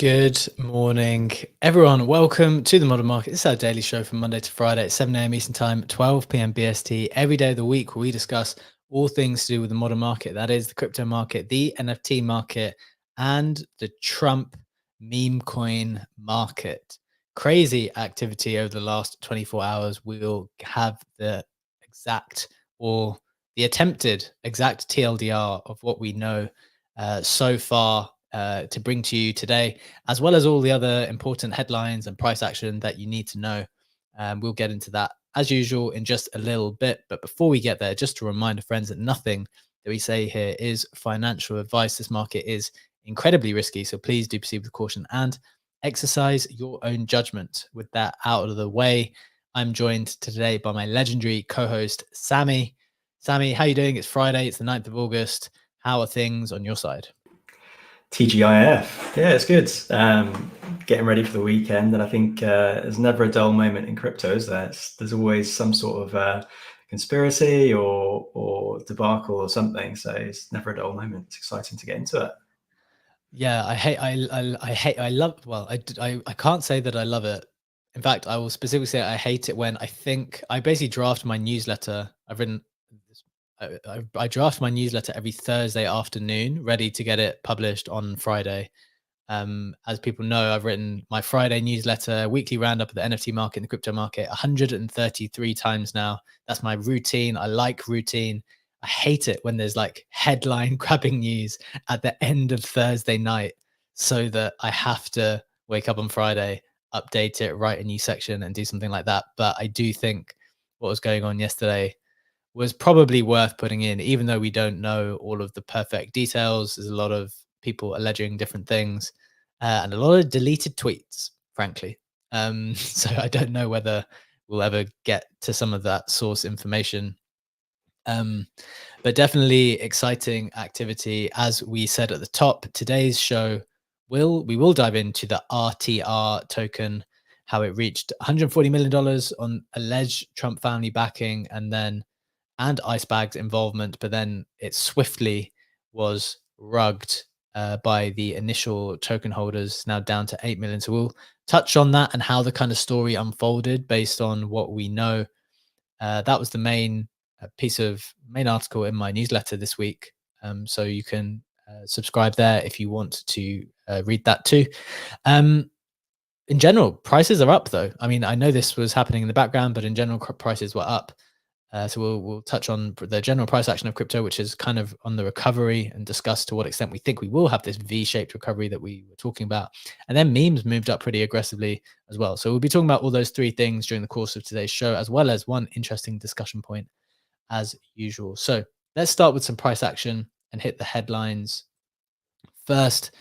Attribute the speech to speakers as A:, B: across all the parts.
A: Good morning, everyone. Welcome to the Modern Market. This is our daily show from Monday to Friday at 7 a.m. Eastern Time, 12 p.m. BST. Every day of the week, where we discuss all things to do with the modern market. That is the crypto market, the NFT market, and the Trump meme coin market. Crazy activity over the last 24 hours. We'll have the exact or the attempted exact TLDR of what we know so far to bring to you today, as well as all the other important headlines and price action that you need to know. We'll get into that as usual in just a little bit. But before we get there, just a reminder, friends, that nothing that we say here is financial advice. This market is incredibly risky, so please do proceed with caution and exercise your own judgment. With that out of the way, I'm joined today by my legendary co-host, Sammy. Sammy, how are you doing? It's Friday. It's the 9th of August. How are things on your side?
B: TGIF. Yeah, it's good. Getting ready for the weekend, and I think there's never a dull moment in crypto, is there? There's always some sort of conspiracy or debacle or something. So it's never a dull moment. It's exciting to get into it.
A: Yeah, I love, well, I can't say that I love it. In fact, I will specifically say I hate it when I basically draft my newsletter. I draft my newsletter every Thursday afternoon, ready to get it published on Friday. As people know, I've written my Friday newsletter, weekly roundup of the NFT market and the crypto market 133 times now. That's my routine. I like routine. I hate it when there's like headline grabbing news at the end of Thursday night, so that I have to wake up on Friday, update it, write a new section and do something like that. But I do think what was going on yesterday was probably worth putting in, even though we don't know all of the perfect details. There's a lot of people alleging different things and a lot of deleted tweets, frankly. So I don't know whether we'll ever get to some of that source information. But definitely exciting activity. As we said at the top, today's show we will dive into the RTR token, how it reached $140 million on alleged Trump family backing and Icebag's involvement, but then it swiftly was rugged by the initial token holders, now down to 8 million. So we'll touch on that and how the kind of story unfolded based on what we know. That was the main main article in my newsletter this week. So you can subscribe there if you want to read that too. In general, prices are up though. I mean, I know this was happening in the background, but in general, prices were up. So we'll touch on the general price action of crypto, which is kind of on the recovery, and discuss to what extent we think we will have this V-shaped recovery that we were talking about. And then memes moved up pretty aggressively as well. So we'll be talking about all those three things during the course of today's show, as well as one interesting discussion point as usual. So let's start with some price action and hit the headlines first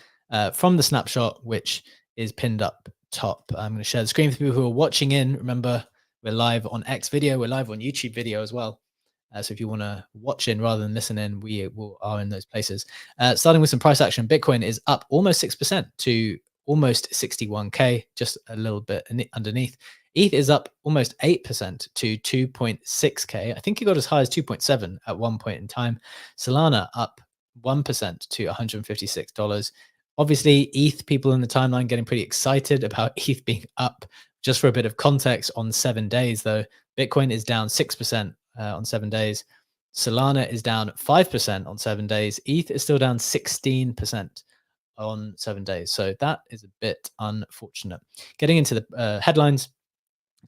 A: from the snapshot, which is pinned up top. I'm going to share the screen for people who are watching in. Remember, we're live on X video. We're live on YouTube video as well. So if you want to watch in rather than listen in, we are in those places. Starting with some price action, Bitcoin is up almost 6% to almost 61K, just a little bit underneath. ETH is up almost 8% to 2.6K. I think it got as high as 2.7 at one point in time. Solana up 1% to $156. Obviously, ETH people in the timeline getting pretty excited about ETH being up. Just for a bit of context, on 7 days, though, Bitcoin is down 6% on 7 days. Solana is down 5% on 7 days. ETH is still down 16% on 7 days. So that is a bit unfortunate. Getting into the headlines,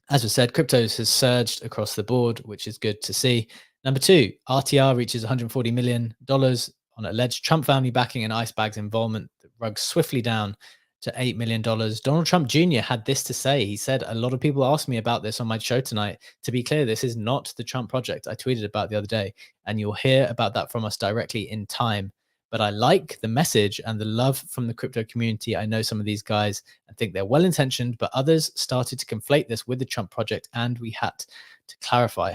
A: as we said, cryptos has surged across the board, which is good to see. Number two, RTR reaches $140 million on alleged Trump family backing and Icebag's involvement. The rug swiftly down to $8 million. Donald Trump Jr. had this to say. He said, a lot of people asked me about this on my show tonight. To be clear, this is not the Trump project I tweeted about the other day, and you'll hear about that from us directly in time. But I like the message and the love from the crypto community. I know some of these guys and think they're well-intentioned, but others started to conflate this with the Trump project, and we had to clarify.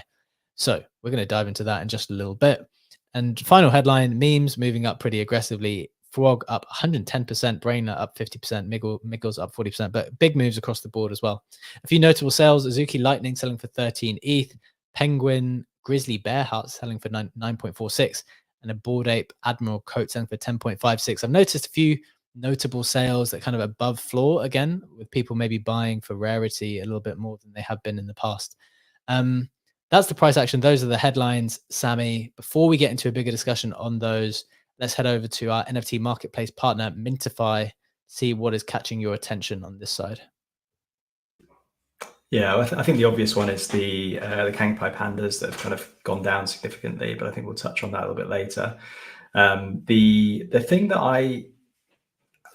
A: So we're going to dive into that in just a little bit. And final headline, memes moving up pretty aggressively. Frog up 110%, Brainer up 50%, Miggles up 40%, but big moves across the board as well. A few notable sales, Azuki Lightning selling for 13 ETH, Penguin Grizzly Bear Heart selling for 9.46, and a Bored Ape Admiral Coat selling for 10.56. I've noticed a few notable sales that kind of above floor again, with people maybe buying for rarity a little bit more than they have been in the past. That's the price action. Those are the headlines, Sammy. Before we get into a bigger discussion on those, let's head over to our NFT marketplace partner, Mintify, see what is catching your attention on this side.
B: Yeah, I think the obvious one is the Kangpai pandas that have kind of gone down significantly, but I think we'll touch on that a little bit later. The thing that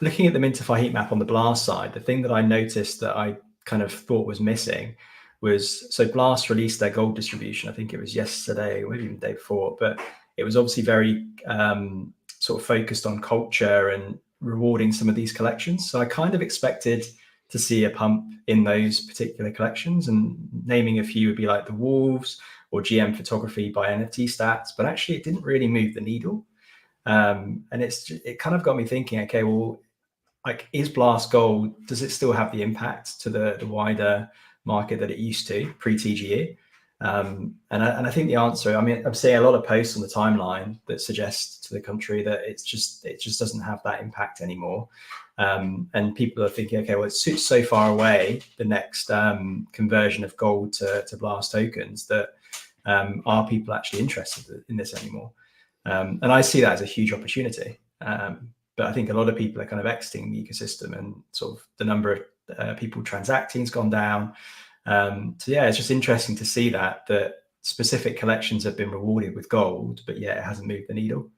B: looking at the Mintify heat map on the Blast side, the thing that I noticed that I kind of thought was missing was, so Blast released their gold distribution. I think it was yesterday, or maybe even the day before, but it was obviously very sort of focused on culture and rewarding some of these collections. So I kind of expected to see a pump in those particular collections, and naming a few would be like the Wolves or GM photography by NFT Stats, but actually it didn't really move the needle. And it kind of got me thinking, okay, well, like, is Blast Gold, does it still have the impact to the wider market that it used to pre-TGE? And I think the answer, I mean, I'm seeing a lot of posts on the timeline that suggest to the country that it just doesn't have that impact anymore. And people are thinking, okay, well, it's so far away, the next conversion of gold to Blast tokens, that are people actually interested in this anymore? And I see that as a huge opportunity. But I think a lot of people are kind of exiting the ecosystem, and sort of the number of people transacting has gone down. So yeah, it's just interesting to see that specific collections have been rewarded with gold, but yeah, it hasn't moved the needle.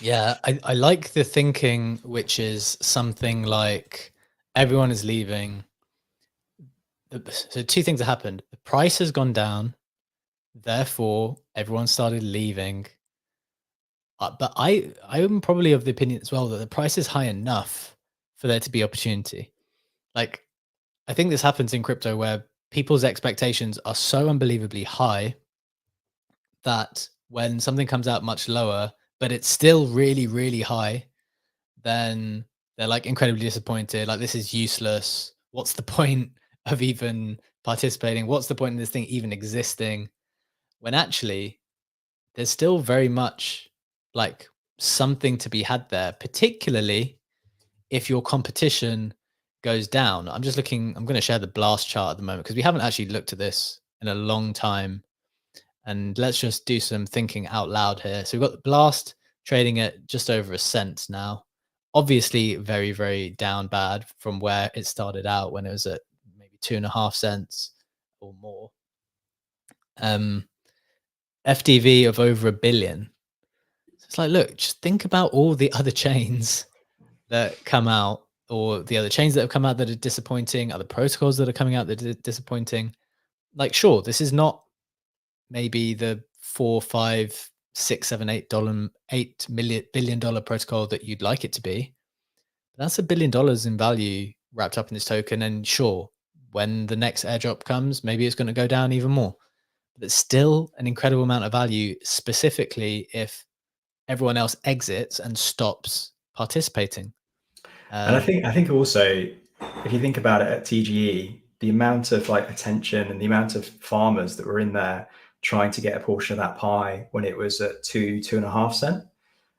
A: Yeah, I like the thinking, which is something like everyone is leaving. So two things have happened. The price has gone down, therefore everyone started leaving. But I am probably of the opinion as well that the price is high enough for there to be opportunity. Like, I think this happens in crypto where people's expectations are so unbelievably high that when something comes out much lower, but it's still really, really high, then they're like incredibly disappointed. Like, this is useless. What's the point of even participating? What's the point in this thing even existing? When actually, there's still very much like something to be had there, particularly if your competition goes down. I'm just looking, I'm going to share the Blast chart at the moment because we haven't actually looked at this in a long time. And let's just do some thinking out loud here. So we've got the Blast trading at just over a cent now. Obviously, very, very down bad from where it started out when it was at maybe 2.5 cents or more. FDV of over 1 billion. So it's like, look, just think about all the other chains that come out, or the other chains that have come out that are disappointing, other protocols that are coming out that are disappointing. Like, sure, this is not maybe the $4, $5, $6, $7, $8 billion protocol that you'd like it to be. But that's $1 billion in value wrapped up in this token. And sure, when the next airdrop comes, maybe it's going to go down even more. But it's still an incredible amount of value, specifically if everyone else exits and stops participating.
B: And I think also, if you think about it at TGE, the amount of like attention and the amount of farmers that were in there trying to get a portion of that pie when it was at 2.5 cent,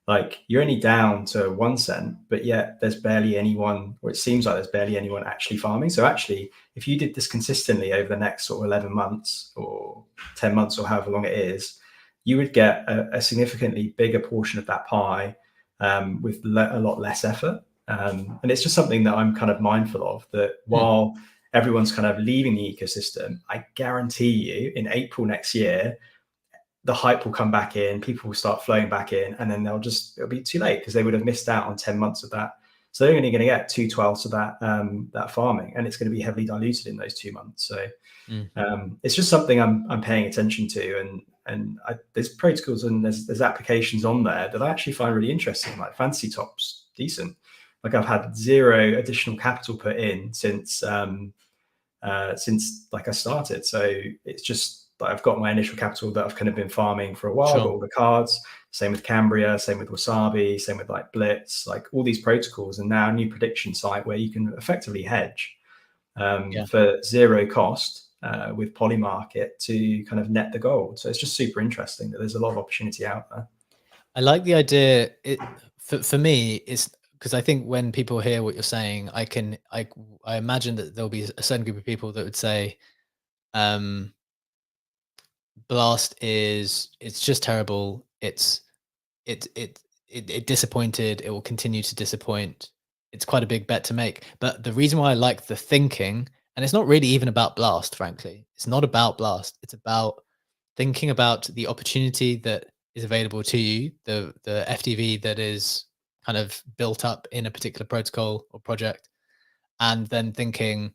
B: like, you're only down to 1 cent, but yet there's barely anyone, or it seems like there's barely anyone actually farming. So actually, if you did this consistently over the next sort of 11 months or 10 months or however long it is, you would get a significantly bigger portion of that pie with a lot less effort. And it's just something that I'm kind of mindful of, that while everyone's kind of leaving the ecosystem, I guarantee you in April next year, the hype will come back in, people will start flowing back in, and then it'll be too late because they would have missed out on 10 months of that. So they're only going to get 2/12 of that farming, and it's going to be heavily diluted in those 2 months. So it's just something I'm paying attention to, and there's protocols and there's applications on there that I actually find really interesting, like Fantasy Top's decent. Like, I've had 0 additional capital put in since like I started. So it's just, I've got my initial capital that I've kind of been farming for a while.
A: Sure.
B: Got all the cards. Same with Cambria, same with Wasabi, same with like Blitz, like all these protocols, and now a new prediction site where you can effectively hedge for 0 cost with Polymarket to kind of net the gold. So it's just super interesting that there's a lot of opportunity out there.
A: I like the idea. For me, it's because I think when people hear what you're saying, I imagine that there'll be a certain group of people that would say, um, Blast it's just terrible. It it disappointed. It will continue to disappoint. It's quite a big bet to make. But the reason why I like the thinking, and it's not really even about Blast, frankly. It's not about Blast. It's about thinking about the opportunity that is available to you, the FTV that is kind of built up in a particular protocol or project, and then thinking,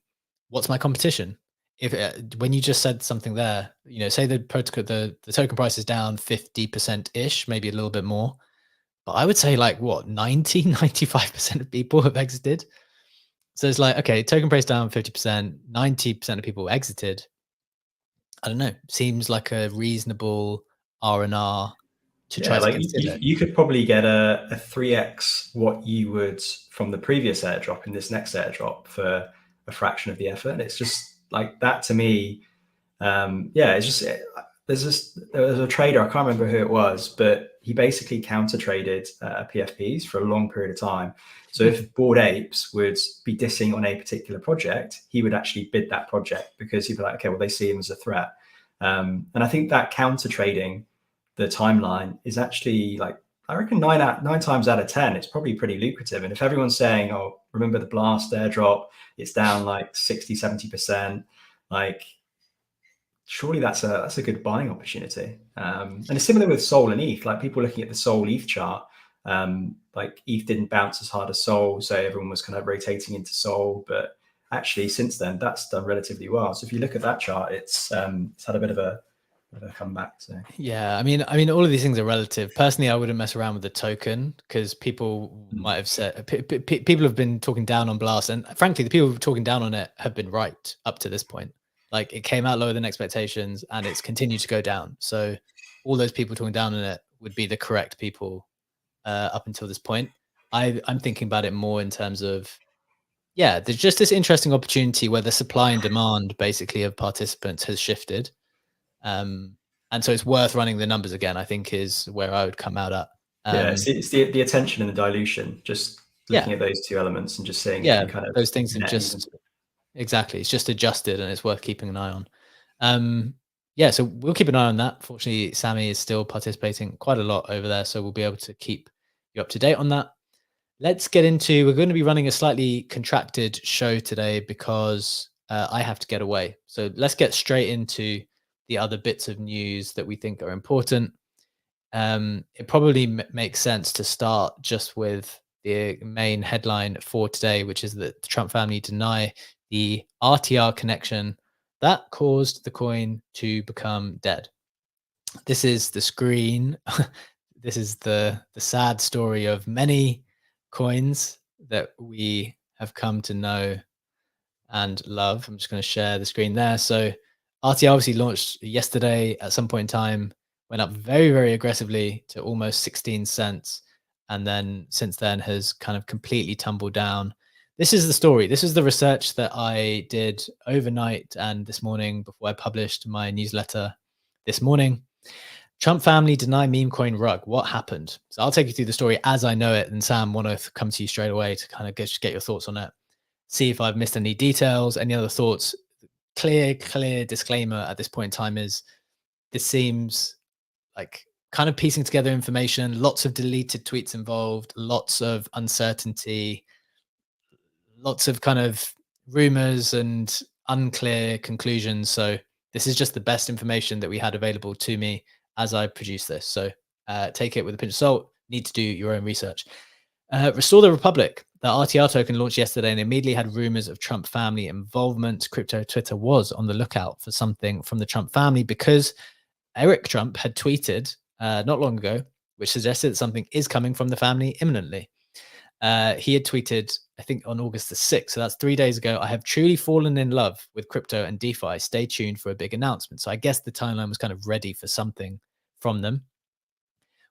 A: what's my competition? If when you just said something there, say the protocol, the token price is down 50% ish, maybe a little bit more, but I would say like what 95% of people have exited. So it's like, okay, token price down 50%, 90% of people exited. I don't know. Seems like a reasonable R&R to try
B: Yeah,
A: to
B: like
A: consider.
B: you could probably get a 3x what you would from the previous airdrop in this next airdrop for a fraction of the effort. And it's just like that to me. Yeah, it's just there was a trader, I can't remember who it was, but he basically counter traded PFPs for a long period of time. So if Bored Apes would be dissing on a particular project, he would actually bid that project because he'd be like, okay, well, they see him as a threat. And I think that counter trading the timeline is actually like, I reckon nine times out of 10, it's probably pretty lucrative. And if everyone's saying, oh, remember the Blast airdrop, it's down like 60, 70%, like surely that's a good buying opportunity. And it's similar with Sol and ETH. Like people looking at the Sol ETH chart, like ETH didn't bounce as hard as Sol, so everyone was kind of rotating into Sol. But actually, since then, that's done relatively well. So if you look at that chart, it's had a bit of a comeback. So
A: Yeah, I mean, all of these things are relative. Personally, I wouldn't mess around with the token because people might have said people have been talking down on Blast, and frankly, the people talking down on it have been right up to this point. Like it came out lower than expectations, and it's continued to go down. So all those people talking down on it would be the correct people up until this point. I'm thinking about it more in terms of, yeah, there's just this interesting opportunity where the supply and demand basically of participants has shifted. Um, and so it's worth running the numbers again, I think is where I would come out at.
B: yeah, it's the attention and the dilution. Just
A: Yeah,
B: looking at those two elements and just seeing if
A: yeah,
B: you kind of
A: those things have
B: net even.
A: just exactly. It's just adjusted, and it's worth keeping an eye on. Yeah, so we'll keep an eye on that. Fortunately, Sammy is still participating quite a lot over there, so we'll be able to keep you up to date on that. Let's get into. We're going to be running a slightly contracted show today because I have to get away. So let's get straight into the other bits of news that we think are important. It probably makes sense to start just with the main headline for today, which is that the Trump family deny the RTR connection that caused the coin to become dead. This is the screen. This is the sad story of many coins that we have come to know and love. I'm just going to share the screen there. So RTR obviously launched yesterday at some point in time, went up very, very aggressively to almost 16 cents. And then since then has kind of completely tumbled down. This is the story. This is the research that I did overnight and this morning before I published my newsletter this morning. Trump family deny Memecoin rug. What happened? So I'll take you through the story as I know it. And Sam, want to come to you straight away to kind of get your thoughts on it. See if I've missed any details, any other thoughts. Clear disclaimer at this point in time is this seems like kind of piecing together information, lots of deleted tweets involved, lots of uncertainty, lots of kind of rumors and unclear conclusions. So this is just the best information that we had available to me as I produced this. So take it with a pinch of salt. Need to do your own research. Restore the Republic. The RTR token launched yesterday and immediately had rumors of Trump family involvement. Crypto Twitter was on the lookout for something from the Trump family because Eric Trump had tweeted not long ago, which suggested that something is coming from the family imminently. He had tweeted, I think on August the 6th, so that's 3 days ago, I have truly fallen in love with crypto and DeFi. Stay tuned for a big announcement. So I guess the timeline was kind of ready for something from them.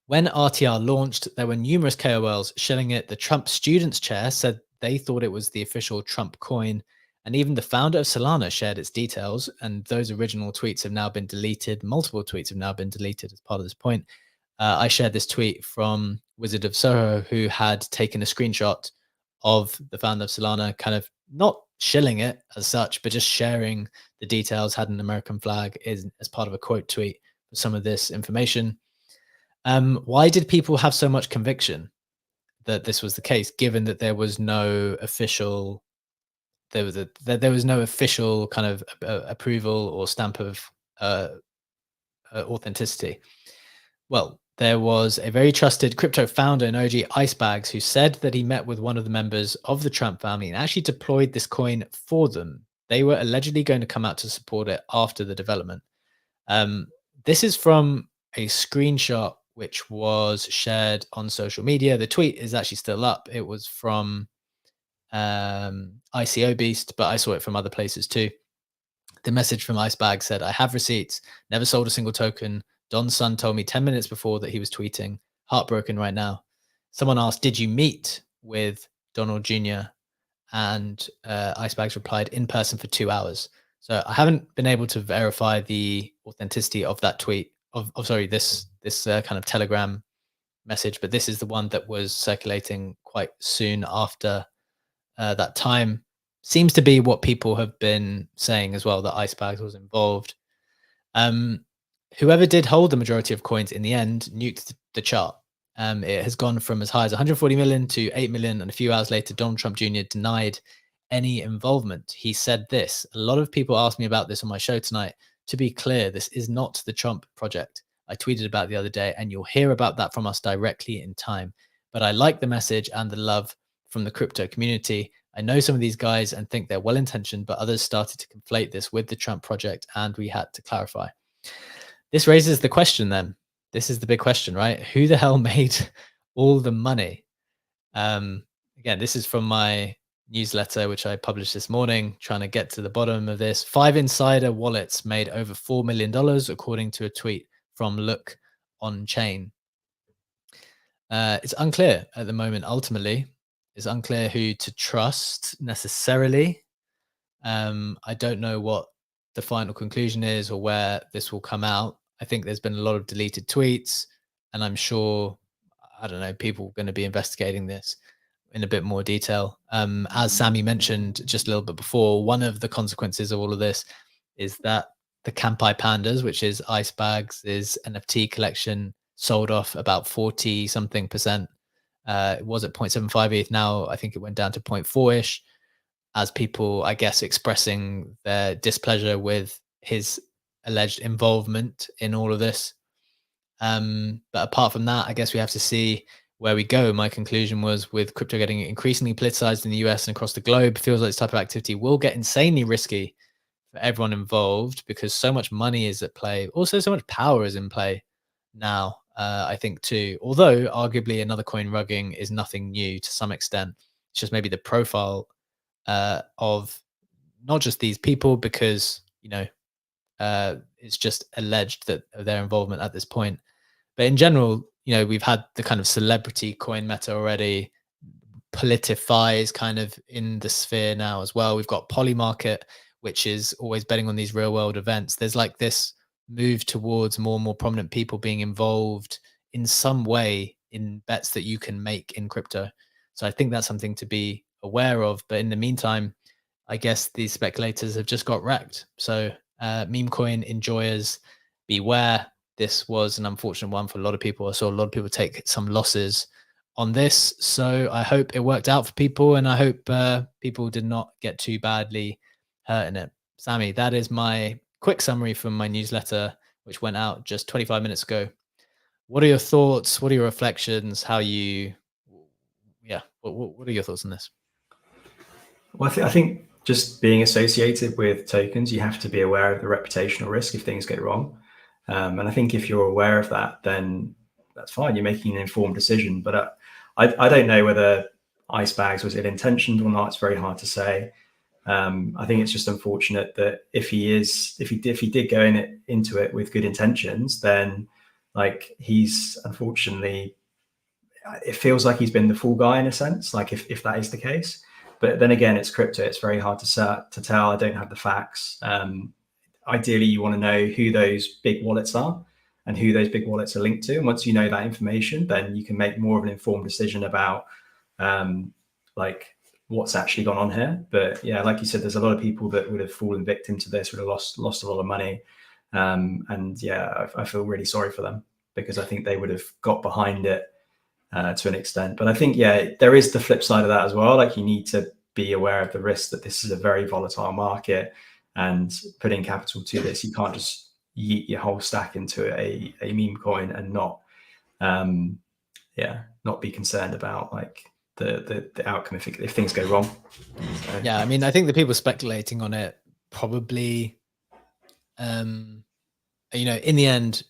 A: When RTR launched, there were numerous KOLs shilling it. The Trump Students Chair said they thought it was the official Trump coin. And even the founder of Solana shared its details. And those original tweets have now been deleted. Multiple tweets have now been deleted as part of this point. I shared this tweet from Wizard of Soho, who had taken a screenshot of the founder of Solana, kind of not shilling it as such, but just sharing the details, had an American flag as part of a quote tweet for some of this information. Why did people have so much conviction that this was the case, given that there was no official, there was no official kind of approval or stamp of authenticity? Well, there was a very trusted crypto founder and OG Icebags who said that he met with one of the members of the Trump family and actually deployed this coin for them. They were allegedly going to come out to support it after the development. This is from a screenshot which was shared on social media. The tweet is actually still up. It was from ICO Beast, but I saw it from other places too. The message from Icebag said, "I have receipts, never sold a single token. Don's son told me 10 minutes before that he was tweeting. Heartbroken right now." Someone asked, "Did you meet with Donald Jr.?" And Icebags replied, "In person for 2 hours." So I haven't been able to verify the authenticity of that tweet, this kind of Telegram message, but this is the one that was circulating quite soon after that time. Seems to be what people have been saying as well, that Icebags was involved. Whoever did hold the majority of coins in the end nuked the chart. It has gone from as high as 140 million to 8 million, and a few hours later, Donald Trump Jr. denied any involvement. He said this: "A lot of people asked me about this on my show tonight. To be clear, this is not the Trump project. I tweeted about it the other day, and you'll hear about that from us directly in time. But I like the message and the love from the crypto community. I know some of these guys and think they're well-intentioned, but others started to conflate this with the Trump project, and we had to clarify." This raises the question then. This is the big question, right? Who the hell made all the money? Again, this is from my newsletter, which I published this morning, trying to get to the bottom of this. 5 insider wallets made over $4 million, according to a tweet from Look On Chain. It's unclear at the moment, ultimately. It's unclear who to trust necessarily. I don't know what the final conclusion is or where this will come out. I think there's been a lot of deleted tweets, and I'm sure, I don't know, people are going to be investigating this in a bit more detail. As Sammy mentioned just a little bit before, one of the consequences of all of this is that the Campai Pandas, which is Icebags' NFT collection, sold off about 40 something percent. It was at 0.75 ETH. Now I think it went down to 0.4-ish, as people, I guess, expressing their displeasure with his alleged involvement in all of this. But apart from that, I guess we have to see where we go. My conclusion was, with crypto getting increasingly politicized in the US and across the globe, feels like this type of activity will get insanely risky for everyone involved, because so much money is at play. Also, so much power is in play now, I think, too. Although, arguably, another coin rugging is nothing new to some extent. It's just maybe the profile of not just these people, because, it's just alleged that their involvement at this point. But in general, we've had the kind of celebrity coin meta already. Politify is kind of in the sphere now as well. We've got Polymarket, which is always betting on these real world events. There's like this move towards more and more prominent people being involved in some way in bets that you can make in crypto. So I think that's something to be aware of. But in the meantime, I guess these speculators have just got wrecked. So Memecoin enjoyers, beware. This was an unfortunate one for a lot of people. I saw a lot of people take some losses on this. So I hope it worked out for people, and I hope people did not get too badly hurt in it. Sammy, that is my quick summary from my newsletter, which went out just 25 minutes ago. What are your thoughts? What are your reflections? What are your thoughts on this?
B: Well, I think just being associated with tokens, you have to be aware of the reputational risk if things go wrong. And I think if you're aware of that, then that's fine. You're making an informed decision. But I don't know whether Icebags was ill-intentioned or not. It's very hard to say. I think it's just unfortunate that if he did go into it with good intentions, then like he's unfortunately, it feels like he's been the fool guy in a sense, like if that is the case. But then again, it's crypto. It's very hard to tell. I don't have the facts. Ideally, you want to know who those big wallets are. and who those big wallets are linked to. And once you know that information, then you can make more of an informed decision about like what's actually gone on here. But yeah, like you said, there's a lot of people that would have fallen victim to this, would have lost a lot of money. And yeah, I feel really sorry for them, because I think they would have got behind it to an extent. But I think, yeah, there is the flip side of that as well. Like, you need to be aware of the risk that this is a very volatile market, and putting capital to this, you can't just yeet your whole stack into a meme coin and not not be concerned about like the outcome if things go wrong. So.
A: Yeah, I mean, I think the people speculating on it probably, you know, in the end,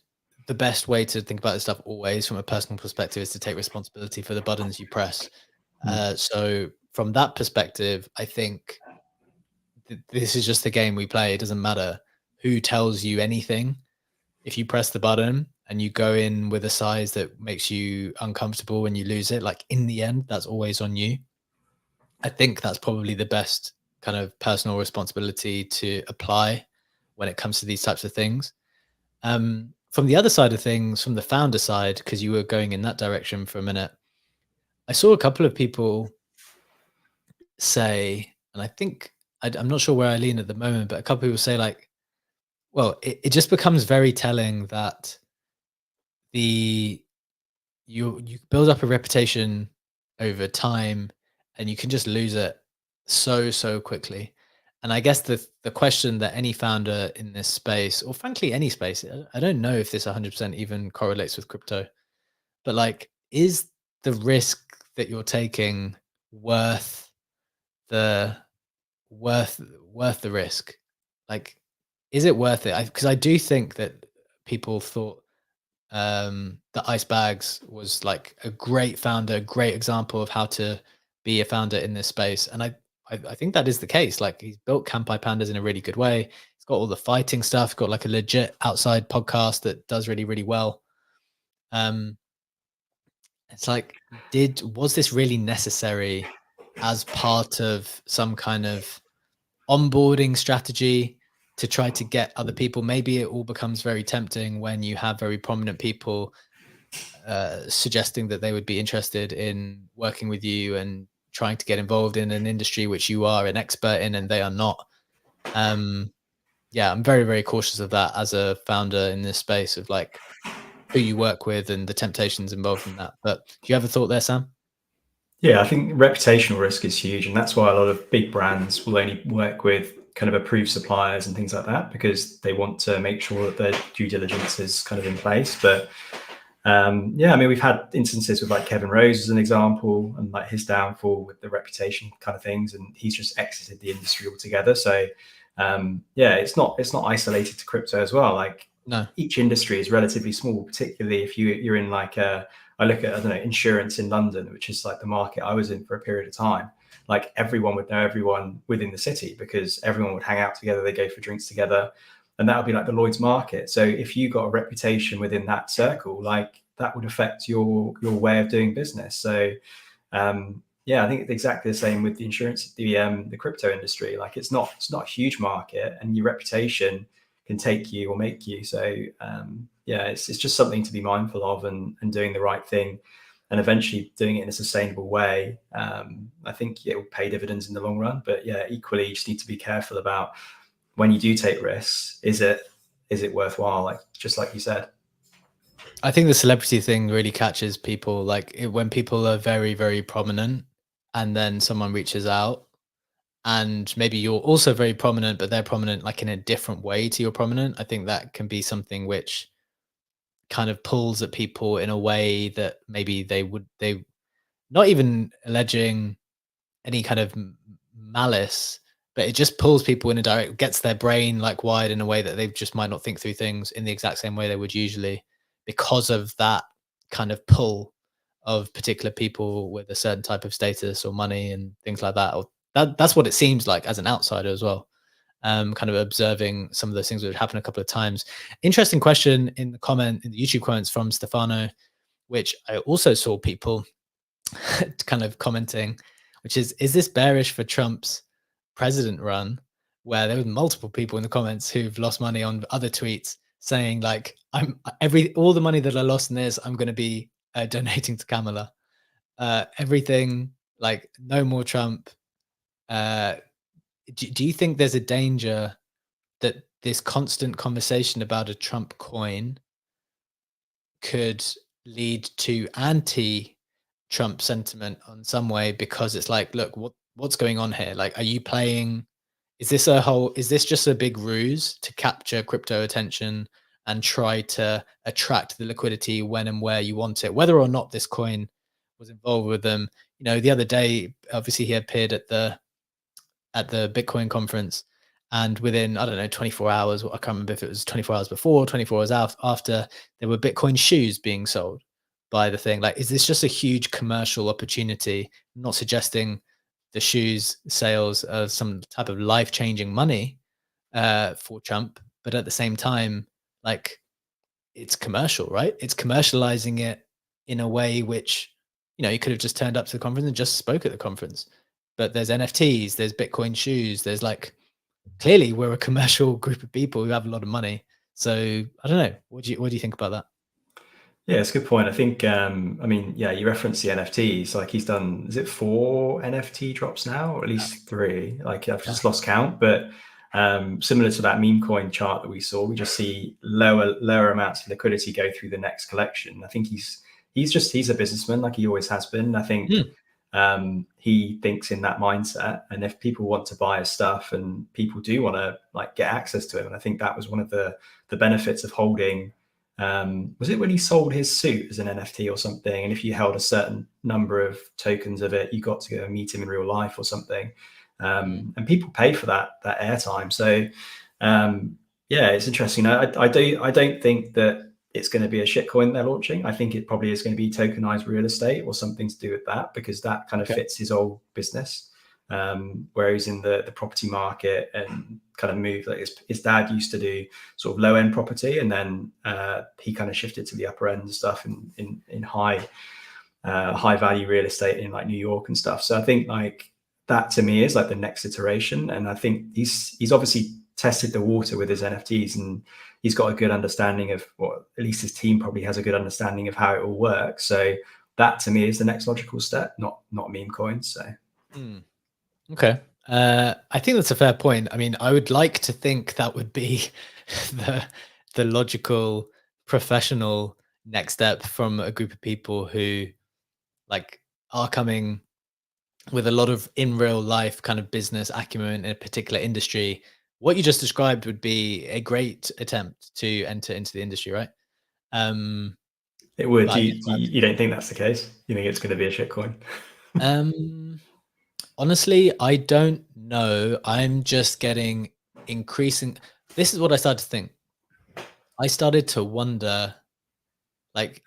A: the best way to think about this stuff always from a personal perspective is to take responsibility for the buttons you press. So from that perspective, I think this is just the game we play. It doesn't matter who tells you anything. If you press the button and you go in with a size that makes you uncomfortable when you lose it, like, in the end, that's always on you. I think that's probably the best kind of personal responsibility to apply when it comes to these types of things. From the other side of things, from the founder side, because you were going in that direction for a minute, I saw a couple of people say, and I think I'm not sure where I lean at the moment, but a couple of people say, like, well, it just becomes very telling that you build up a reputation over time, and you can just lose it so quickly. And I guess the question that any founder in this space, or frankly any space, I don't know if this 100% even correlates with crypto, but like, is the risk that you're taking worth the worth the risk? Like, is it worth it? Because I do think that people thought that Ice Bags was like a great founder, great example of how to be a founder in this space. And I think that is the case. Like, he's built Campai Pandas in a really good way. He's got all the fighting stuff, got like a legit outside podcast that does really well. It's like, was this really necessary as part of some kind of onboarding strategy to try to get other people? Maybe it all becomes very tempting when you have very prominent people suggesting that they would be interested in working with you and trying to get involved in an industry which you are an expert in and they are not. Yeah, I'm very cautious of that as a founder in this space, of like who you work with and the temptations involved in that. But do you have a thought there, Sam?
B: Yeah, I think reputational risk is huge, and that's why a lot of big brands will only work with kind of approved suppliers and things like that, because they want to make sure that their due diligence is kind of in place. But yeah, I mean, we've had instances with like Kevin Rose as an example, and like his downfall with the reputation kind of things, and he's just exited the industry altogether. So yeah, it's not isolated to crypto as well. Like,
A: No.
B: each industry is relatively small, particularly if you're in like I look at, I don't know, insurance in London, which is like the market I was in for a period of time. Like, everyone would know everyone within the city, because everyone would hang out together, they go for drinks together, and that would be like the Lloyd's market. So if you got a reputation within that circle, like, that would affect your way of doing business. So yeah, I think it's exactly the same with the insurance, the crypto industry. Like, it's not a huge market, and your reputation can take you or make you. So yeah, it's just something to be mindful of, and doing the right thing, and eventually doing it in a sustainable way. I think it will pay dividends in the long run. But yeah, equally, you just need to be careful about when you do take risks. Is it worthwhile? Like, just like you said.
A: I think the celebrity thing really catches people, like when people are very prominent and then someone reaches out, and maybe you're also very prominent, but they're prominent like in a different way to your prominent. I think that can be something which kind of pulls at people in a way that maybe they not even alleging any kind of malice, but it just pulls people in a direct, gets their brain like wired in a way that they just might not think through things in the exact same way they would usually, because of that kind of pull of particular people with a certain type of status or money and things like that. Or that's what it seems like as an outsider as well. Kind of observing some of those things that happen a couple of times. Interesting question in the YouTube comments from Stefano, which I also saw people kind of commenting, which is this bearish for Trump's president run? Where there were multiple people in the comments who've lost money on other tweets saying like, all the money that I lost in this, I'm going to be donating to Kamala. Everything, like, no more Trump. Do you think there's a danger that this constant conversation about a Trump coin could lead to anti-Trump sentiment on some way, because it's like, look, what's going on here? Like, are you playing? Is this just a big ruse to capture crypto attention and try to attract the liquidity when and where you want it, whether or not this coin was involved with them? The other day, obviously, he appeared at the Bitcoin conference, and within, I don't know, 24 hours, I can't remember if it was 24 hours before, 24 hours after, there were Bitcoin shoes being sold by the thing. Like, is this just a huge commercial opportunity? I'm not suggesting the shoes sales are some type of life-changing money for Trump, but at the same time, like, it's commercial, right? It's commercializing it in a way which, you could have just turned up to the conference and just spoke at the conference. But there's NFTs, there's Bitcoin shoes, there's like, clearly we're a commercial group of people who have a lot of money. So I don't know. What do you think about that?
B: Yeah, it's a good point. I think, you referenced the NFTs. Like, he's done, is it 4 NFT drops now, or at least 3? Like, I've just lost count. But similar to that Memecoin chart that we saw, we just see lower amounts of liquidity go through the next collection. I think he's a businessman, like he always has been. I think he thinks in that mindset, and if people want to buy his stuff, and people do want to like get access to him, and I think that was one of the benefits of holding. Was it when he sold his suit as an NFT or something? And if you held a certain number of tokens of it, you got to go and meet him in real life or something. And people pay for that airtime. So it's interesting. I don't think that it's going to be a shitcoin they're launching. I think it probably is going to be tokenized real estate or something to do with that, because that kind of fits his old business. Where he's in the property market and kind of moved, like his dad used to do sort of low end property, and then he kind of shifted to the upper end stuff in high value real estate in like New York and stuff. So I think like that to me is like the next iteration, and I think he's obviously tested the water with his NFTs, and he's got a good understanding of, or at least his team probably has a good understanding of how it all works. So that to me is the next logical step, not meme coins. So.
A: Okay. I think that's a fair point. I mean, I would like to think that would be the logical professional next step from a group of people who like are coming with a lot of in real life kind of business acumen in a particular industry. What you just described would be a great attempt to enter into the industry, right?
B: It would. You don't think that's the case? You think it's going to be a shitcoin?
A: Honestly, I don't know. I'm just getting increasing. This is what I started to think. I started to wonder, like,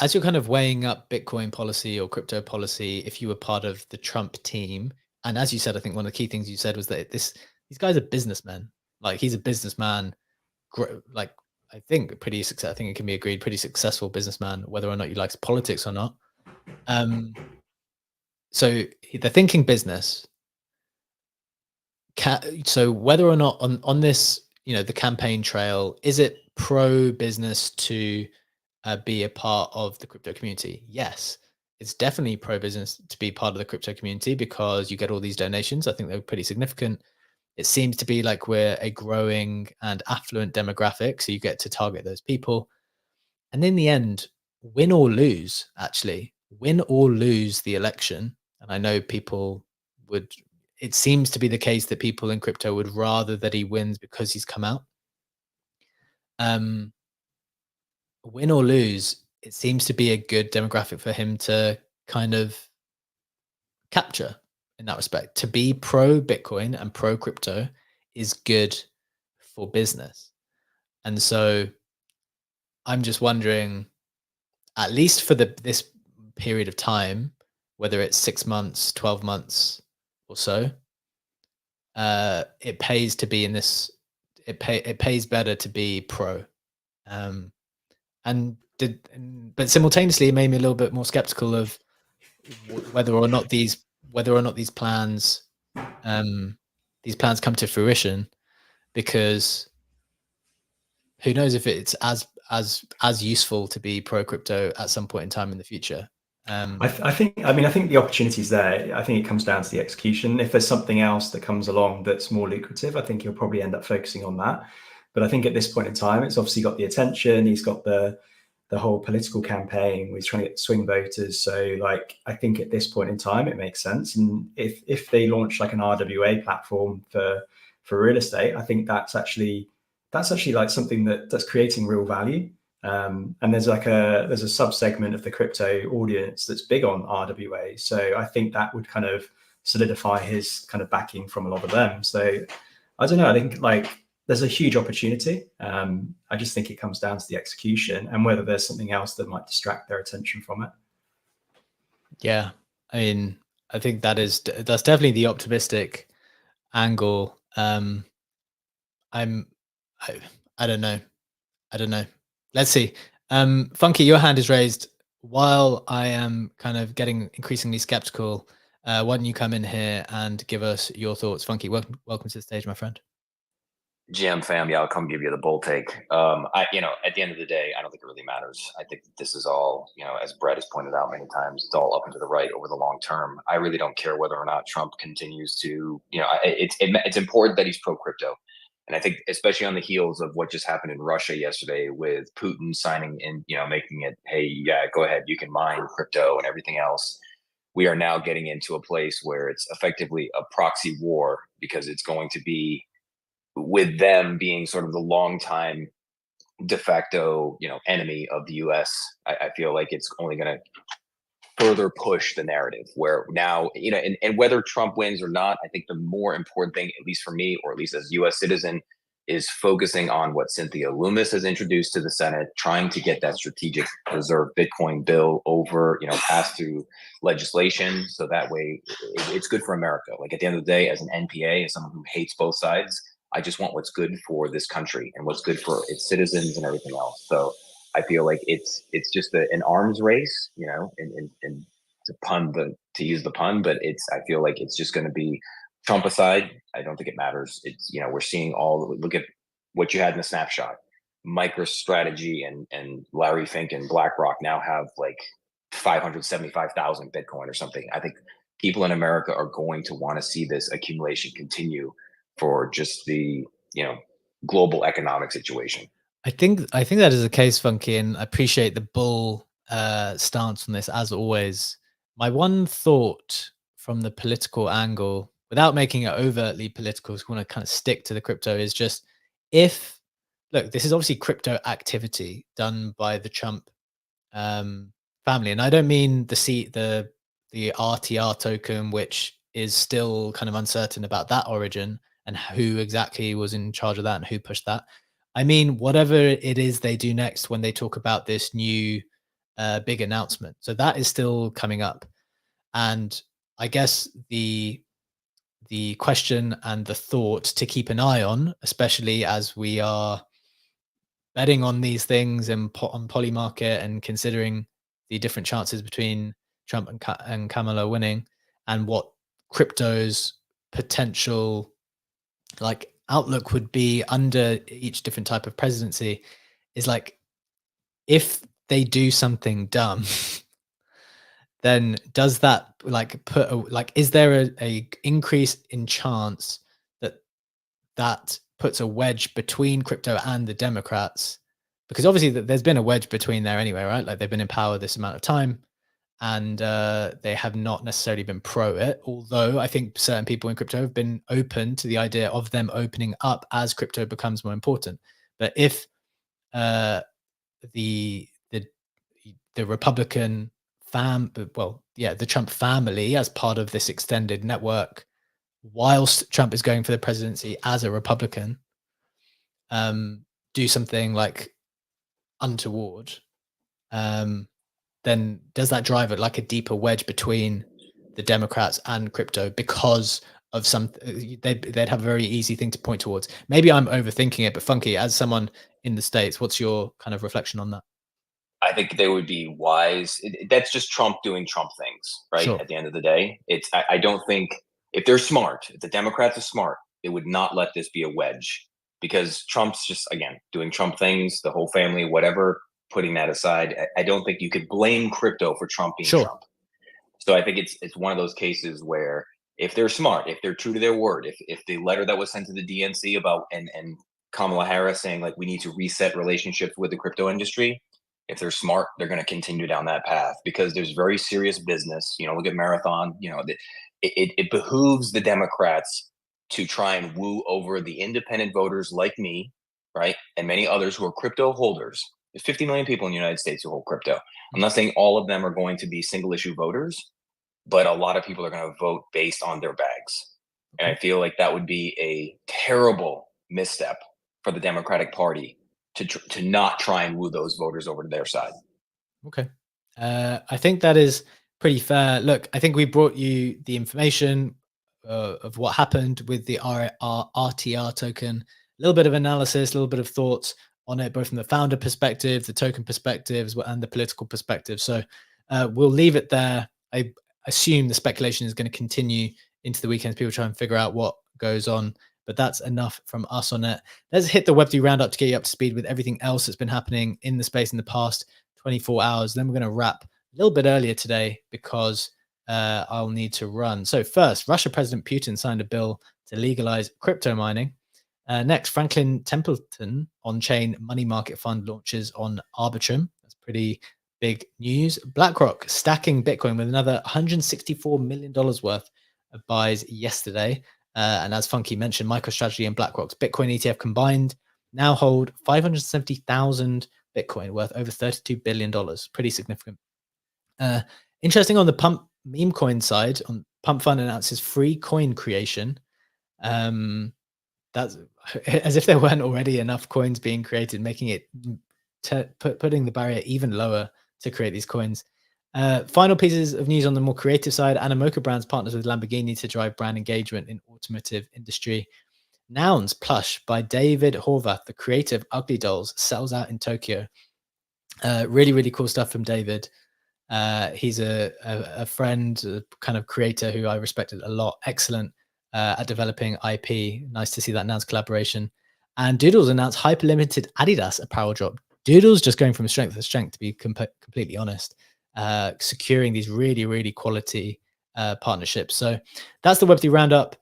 A: as you're kind of weighing up Bitcoin policy or crypto policy, if you were part of the Trump team, and as you said, I think one of the key things you said was that these guys are businessmen. Like, he's a businessman, like, I think pretty successful. I think it can be agreed, pretty successful businessman, whether or not you like politics or not. So they're thinking business. So whether or not on this, the campaign trail, is it pro business to be a part of the crypto community? Yes, it's definitely pro business to be part of the crypto community, because you get all these donations. I think they're pretty significant. It seems to be like we're a growing and affluent demographic, so you get to target those people. And in the end, win or lose, win or lose the election. And I know people would, it seems to be the case that people in crypto would rather that he wins because he's come out. Win or lose, it seems to be a good demographic for him to kind of capture in that respect. To be pro Bitcoin and pro crypto is good for business. And so I'm just wondering, at least for this period of time, whether it's 6 months, 12 months or so, it pays to be in this. It pays better to be pro, but simultaneously, it made me a little bit more skeptical of whether or not these plans come to fruition, because who knows if it's as useful to be pro crypto at some point in time in the future.
B: I think the opportunity is there. I think it comes down to the execution. If there's something else that comes along that's more lucrative, I think he'll probably end up focusing on that. But I think at this point in time, it's obviously got the attention. He's got the whole political campaign where he's trying to get swing voters. So like, I think at this point in time, it makes sense. And if they launch like an RWA platform for real estate, I think that's actually like something that's creating real value. And there's a sub segment of the crypto audience that's big on RWA. So I think that would kind of solidify his kind of backing from a lot of them. So I don't know. I think like there's a huge opportunity. I just think it comes down to the execution and whether there's something else that might distract their attention from it.
A: Yeah, I mean, I think that's definitely the optimistic angle. I don't know. Let's see. Funky, your hand is raised. While I am kind of getting increasingly skeptical, why don't you come in here and give us your thoughts? Funky, welcome to the stage, my friend.
C: GM fam, yeah, I'll come give you the bull take. At the end of the day, I don't think it really matters. I think this is all, as Brett has pointed out many times, it's all up and to the right over the long term. I really don't care whether or not Trump continues to, it's important that he's pro crypto. And I think especially on the heels of what just happened in Russia yesterday with Putin signing in, making it, hey, yeah, go ahead, you can mine crypto and everything else. We are now getting into a place where it's effectively a proxy war because it's going to be with them being sort of the longtime de facto, enemy of the US. I feel like it's only going to further push the narrative where now, and whether Trump wins or not, I think the more important thing, at least for me, or at least as a US citizen, is focusing on what Cynthia Lummis has introduced to the Senate, trying to get that strategic reserve Bitcoin bill over, passed through legislation. So that way it's good for America. Like at the end of the day, as an NPA, as someone who hates both sides, I just want what's good for this country and what's good for its citizens and everything else. So I feel like it's just an arms race, and to use the pun, but I feel like it's just going to be Trump aside. I don't think it matters. It's, we're seeing look at what you had in the snapshot. MicroStrategy and Larry Fink and BlackRock now have like 575,000 Bitcoin or something. I think people in America are going to want to see this accumulation continue for just the, global economic situation.
A: I think that is the case, Funky, and I appreciate the bull stance on this as always. My one thought from the political angle, without making it overtly political, because we want to kind of stick to the crypto, is just look, this is obviously crypto activity done by the Trump family, and I don't mean the RTR token, which is still kind of uncertain about that origin and who exactly was in charge of that and who pushed that. I mean, whatever it is they do next when they talk about this new big announcement. So that is still coming up. And I guess the question and the thought to keep an eye on, especially as we are betting on these things and on Polymarket and considering the different chances between Trump and Kamala winning and what crypto's potential like outlook would be under each different type of presidency, is like, if they do something dumb, then does that like is there a increase in chance that puts a wedge between crypto and the Democrats? Because obviously there's been a wedge between there anyway, right? Like they've been in power this amount of time and they have not necessarily been pro it. Although I think certain people in crypto have been open to the idea of them opening up as crypto becomes more important. But if the Republican the Trump family as part of this extended network, whilst Trump is going for the presidency as a Republican, do something like untoward, then does that drive it like a deeper wedge between the Democrats and crypto because of they'd have a very easy thing to point towards. Maybe I'm overthinking it, but Funky, as someone in the States, what's your kind of reflection on that?
C: I think they would be wise. That's just Trump doing Trump things, right?
A: Sure.
C: At the end of the day, I don't think if they're smart, if the Democrats are smart, they would not let this be a wedge because Trump's just, again, doing Trump things, the whole family, whatever. Putting that aside, I don't think you could blame crypto for Trump being
A: Sure.
C: Trump. So I think it's one of those cases where if they're smart, if they're true to their word, if the letter that was sent to the DNC about and Kamala Harris saying like we need to reset relationships with the crypto industry, if they're smart, they're going to continue down that path because there's very serious business. You know, look at Marathon. You know, it behooves the Democrats to try and woo over the independent voters like me, right, and many others who are crypto holders. There's 50 million people in the United States who hold crypto. I'm not saying all of them are going to be single issue voters, but a lot of people are going to vote based on their bags. And I feel like that would be a terrible misstep for the Democratic Party to not try and woo those voters over to their side.
A: Okay. I think that is pretty fair. Look, I think we brought you the information of what happened with the RTR token, a little bit of analysis, a little bit of thoughts on it, both from the founder perspective, the token perspectives, and the political perspective. So we'll leave it there. I assume the speculation is going to continue into the weekend as people try and figure out what goes on. But that's enough from us on it. Let's hit the Web3 Roundup to get you up to speed with everything else that's been happening in the space in the past 24 hours. Then we're going to wrap a little bit earlier today because I'll need to run. So first, Russia President Putin signed a bill to legalize crypto mining. Next, Franklin Templeton on-chain money market fund launches on Arbitrum. That's pretty big news. BlackRock stacking Bitcoin with another $164 million worth of buys yesterday. And as Funky mentioned, MicroStrategy and BlackRock's Bitcoin ETF combined now hold 570,000 Bitcoin worth over $32 billion. Pretty significant. Interesting on the Memecoin side, on Pump Fund announces free coin creation. That's as if there weren't already enough coins being created, making it putting the barrier even lower to create these coins. Final pieces of news on the more creative side. Animoca Brands partners with Lamborghini to drive brand engagement in automotive industry. Nouns plush by David Horvath, the creator of Ugly Dolls, sells out in Tokyo. Really, really cool stuff from David. He's a friend, a kind of creator who I respected a lot. Excellent at developing IP. Nice to see that Nouns collaboration. And Doodles announced hyper-limited Adidas apparel drop. Doodles just going from strength to strength, to be completely honest. Securing these really, really quality partnerships. So that's the Web3 Roundup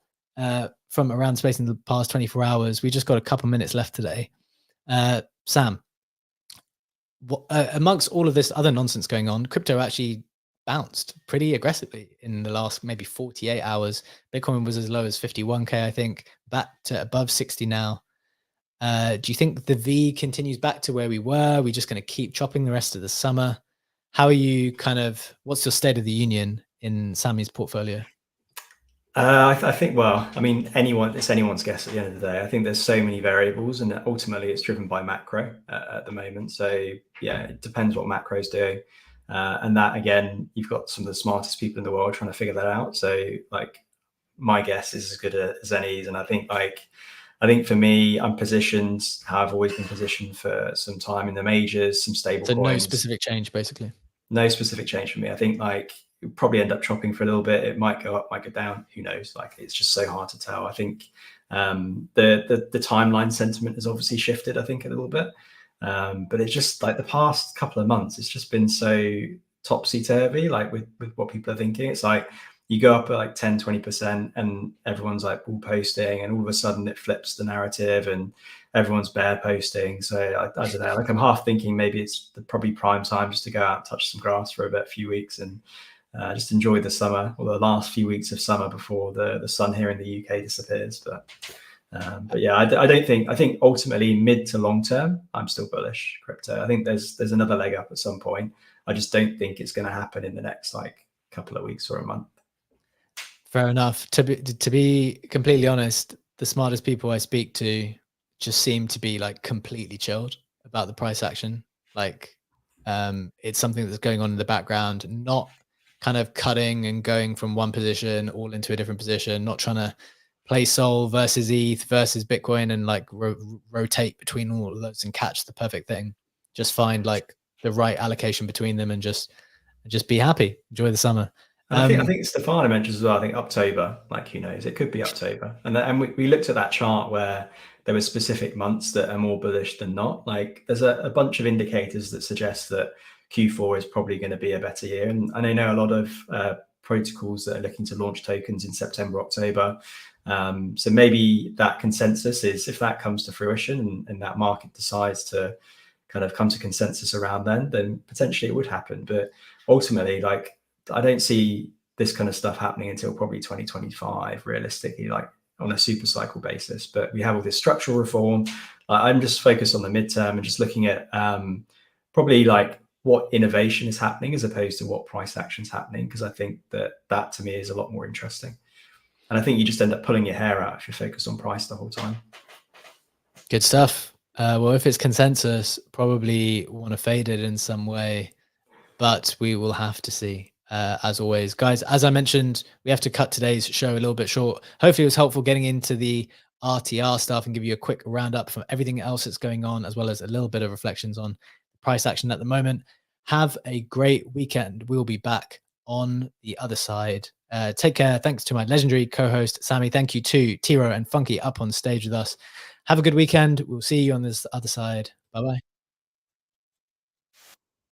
A: from around space in the past 24 hours. We just got a couple minutes left today. Sam, amongst all of this other nonsense going on, crypto actually bounced pretty aggressively in the last maybe 48 hours. Bitcoin was as low as 51K, I think, back to above 60 now. Do you think the V continues back to where we were? Are we just going to keep chopping the rest of the summer? How are you what's your state of the union in Sammy's portfolio?
B: I think, well, I mean, it's anyone's guess at the end of the day. I think there's so many variables and ultimately it's driven by macro at the moment. So yeah, it depends what macros do. And that, again, you've got some of the smartest people in the world trying to figure that out. So like my guess is as good as any's. And I think for me, I'm positioned how I've always been positioned for some time in the majors, some stable
A: So
B: coins.
A: no specific change, basically.
B: No specific change for me. I think like you'll probably end up chopping for a little bit. It might go up, might go down. Who knows? Like it's just so hard to tell. I think the timeline sentiment has obviously shifted, I think, a little bit. But it's just like the past couple of months, it's just been so topsy-turvy, like with what people are thinking. It's like you go up at like 10, 20% and everyone's like all posting and all of a sudden it flips the narrative and everyone's bear posting. So I don't know, like I'm half thinking maybe it's probably prime time just to go out and touch some grass for a few weeks and just enjoy the summer or the last few weeks of summer before the sun here in the UK disappears. But yeah, I think ultimately mid to long term, I'm still bullish crypto. I think there's another leg up at some point. I just don't think it's going to happen in the next like couple of weeks or a month.
A: Fair enough. To be completely honest, the smartest people I speak to just seem to be like completely chilled about the price action. Like it's something that's going on in the background, not kind of cutting and going from one position all into a different position, not trying to play Sol versus ETH versus Bitcoin and like rotate between all of those and catch the perfect thing. Just find like the right allocation between them and just be happy, enjoy the summer.
B: And I think Stefano mentions as well, I think October, like, who knows, it could be October. And we looked at that chart where there were specific months that are more bullish than not. Like, there's a bunch of indicators that suggest that Q4 is probably going to be a better year. And I know a lot of protocols that are looking to launch tokens in September, October. So maybe that consensus is, if that comes to fruition and that market decides to kind of come to consensus around then potentially it would happen. But ultimately, like, I don't see this kind of stuff happening until probably 2025, realistically, like on a super cycle basis. But we have all this structural reform. I'm just focused on the midterm and just looking at probably like what innovation is happening as opposed to what price action is happening, because I think that to me is a lot more interesting. And I think you just end up pulling your hair out if you're focused on price the whole time.
A: Good stuff. Well, if it's consensus, probably want to fade it in some way, but we will have to see. As always, guys, as I mentioned, we have to cut today's show a little bit short. Hopefully it was helpful getting into the RTR stuff and give you a quick roundup from everything else that's going on, as well as a little bit of reflections on price action at the moment. Have a great weekend. We'll be back on the other side. Take care. Thanks to my legendary co-host, Sammy. Thank you to Tiro and Funky up on stage with us. Have a good weekend. We'll see you on this other side. Bye-bye.